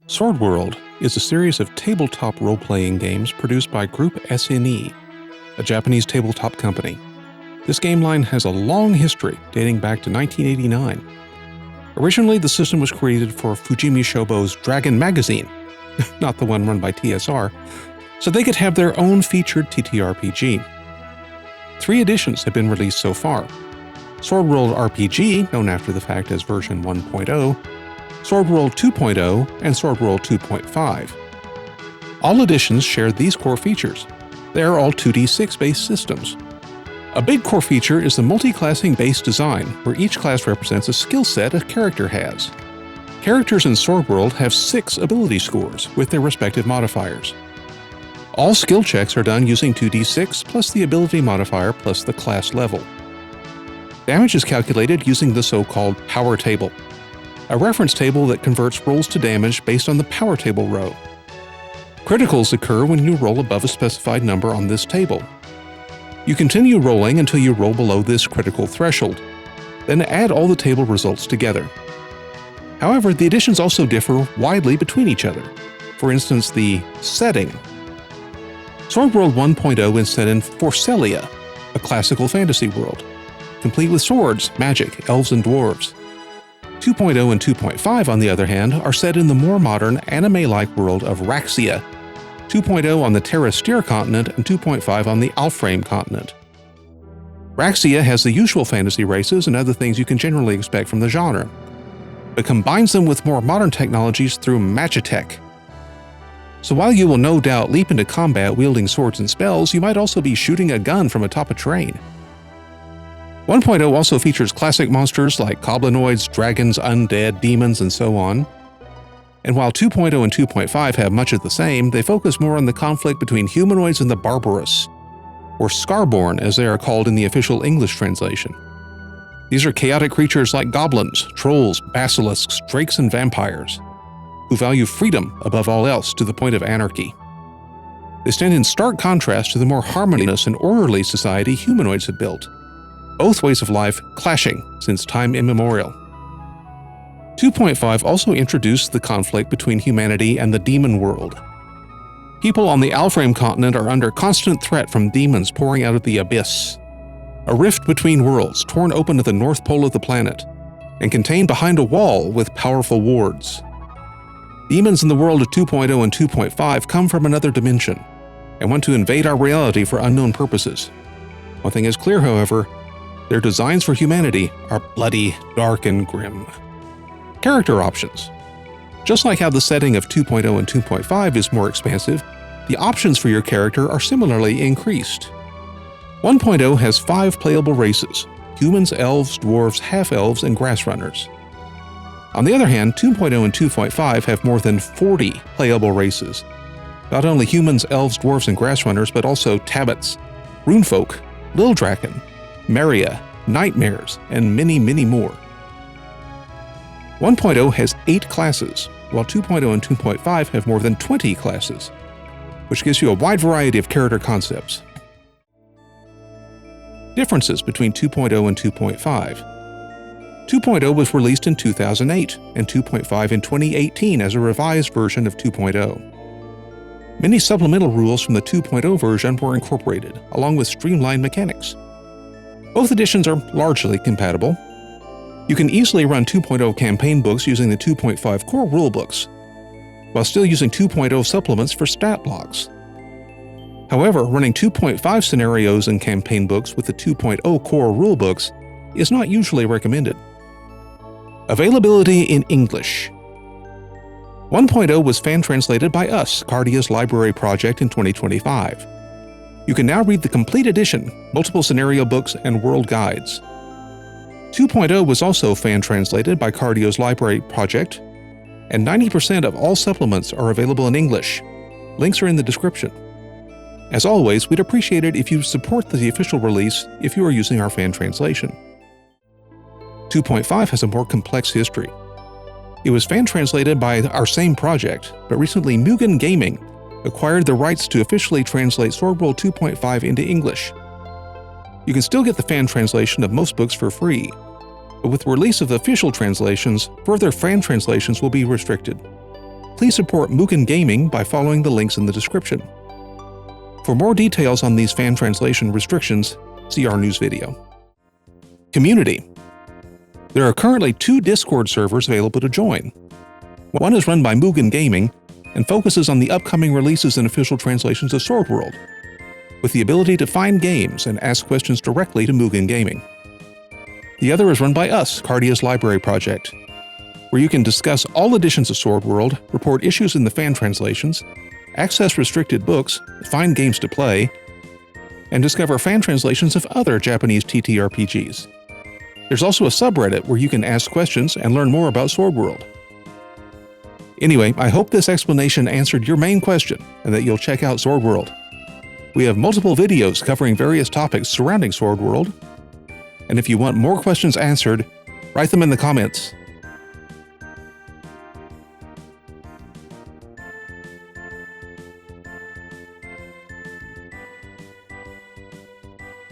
Sword World is a series of tabletop role-playing games produced by Group SNE, a Japanese tabletop company. This game line has a long history dating back to 1989. Originally, the system was created for Fujimi Shobo's Dragon magazine, not the one run by TSR, so they could have their own featured TTRPG. 3 editions have been released so far: Sword World RPG, known after the fact as version 1.0, Sword World 2.0, and Sword World 2.5. All editions share these core features. They are all 2d6 based systems. A big core feature is the multi-classing base design, where each class represents a skill set a character has. Characters in Sword World have 6 ability scores with their respective modifiers. All skill checks are done using 2d6 plus the ability modifier plus the class level. Damage is calculated using the so-called power table, a reference table that converts rolls to damage based on the power table row. Criticals occur when you roll above a specified number on this table. You continue rolling until you roll below this critical threshold, then add all the table results together. However, the editions also differ widely between each other. For instance, the setting. Sword World 1.0 is set in Forcelia, a classical fantasy world, complete with swords, magic, elves, and dwarves. 2.0 and 2.5, on the other hand, are set in the more modern, anime-like world of Raxia, 2.0 on the Terra Styr continent and 2.5 on the Alframe continent. Raxia has the usual fantasy races and other things you can generally expect from the genre, but combines them with more modern technologies through Magitech. So while you will no doubt leap into combat wielding swords and spells, you might also be shooting a gun from atop a train. 1.0 also features classic monsters like goblinoids, dragons, undead, demons, and so on. And while 2.0 and 2.5 have much of the same, they focus more on the conflict between humanoids and the barbarous, or Scarborn as they are called in the official English translation. These are chaotic creatures like goblins, trolls, basilisks, drakes, and vampires, who value freedom above all else to the point of anarchy. They stand in stark contrast to the more harmonious and orderly society humanoids have built, both ways of life clashing since time immemorial. 2.5 also introduced the conflict between humanity and the demon world. People on the Alframe continent are under constant threat from demons pouring out of the abyss, a rift between worlds torn open at the north pole of the planet and contained behind a wall with powerful wards. Demons in the world of 2.0 and 2.5 come from another dimension and want to invade our reality for unknown purposes. One thing is clear, however: their designs for humanity are bloody, dark, and grim. Character options. Just like how the setting of 2.0 and 2.5 is more expansive, the options for your character are similarly increased. 1.0 has 5 playable races: humans, elves, dwarves, half-elves, and grassrunners. On the other hand, 2.0 and 2.5 have more than 40 playable races. Not only humans, elves, dwarves, and grassrunners, but also tabbits, runefolk, Lildraken, Maria, nightmares, and many, many more. 1.0 has 8 classes, while 2.0 and 2.5 have more than 20 classes, which gives you a wide variety of character concepts. Differences between 2.0 and 2.5. 2.0 was released in 2008, and 2.5 in 2018 as a revised version of 2.0. Many supplemental rules from the 2.0 version were incorporated, along with streamlined mechanics. Both editions are largely compatible. You can easily run 2.0 campaign books using the 2.5 core rulebooks, while still using 2.0 supplements for stat blocks. However, running 2.5 scenarios and campaign books with the 2.0 core rulebooks is not usually recommended. Availability in English. 1.0 was fan-translated by us, Cardia's library project, in 2025. You can now read the complete edition, multiple scenario books, and world guides. 2.0 was also fan-translated by Cardio's library project, and 90% of all supplements are available in English. Links are in the description. As always, we'd appreciate it if you support the official release if you are using our fan translation. 2.5 has a more complex history. It was fan-translated by our same project, but recently Mugen Gaming acquired the rights to officially translate Sword World 2.5 into English. You can still get the fan translation of most books for free, but with the release of the official translations, further fan translations will be restricted. please support Mugen Gaming by following the links in the description. For more details on these fan translation restrictions, see our news video. Community. There are currently 2 Discord servers available to join. One is run by Mugen Gaming and focuses on the upcoming releases and official translations of Sword World, with the ability to find games and ask questions directly to Mugen Gaming. The other is run by us, Cardia's Library Project, where you can discuss all editions of Sword World, report issues in the fan translations, access restricted books, find games to play, and discover fan translations of other Japanese TTRPGs. There's also a subreddit where you can ask questions and learn more about Sword World. Anyway, I hope this explanation answered your main question and that you'll check out Sword World. We have multiple videos covering various topics surrounding Sword World, and if you want more questions answered, write them in the comments.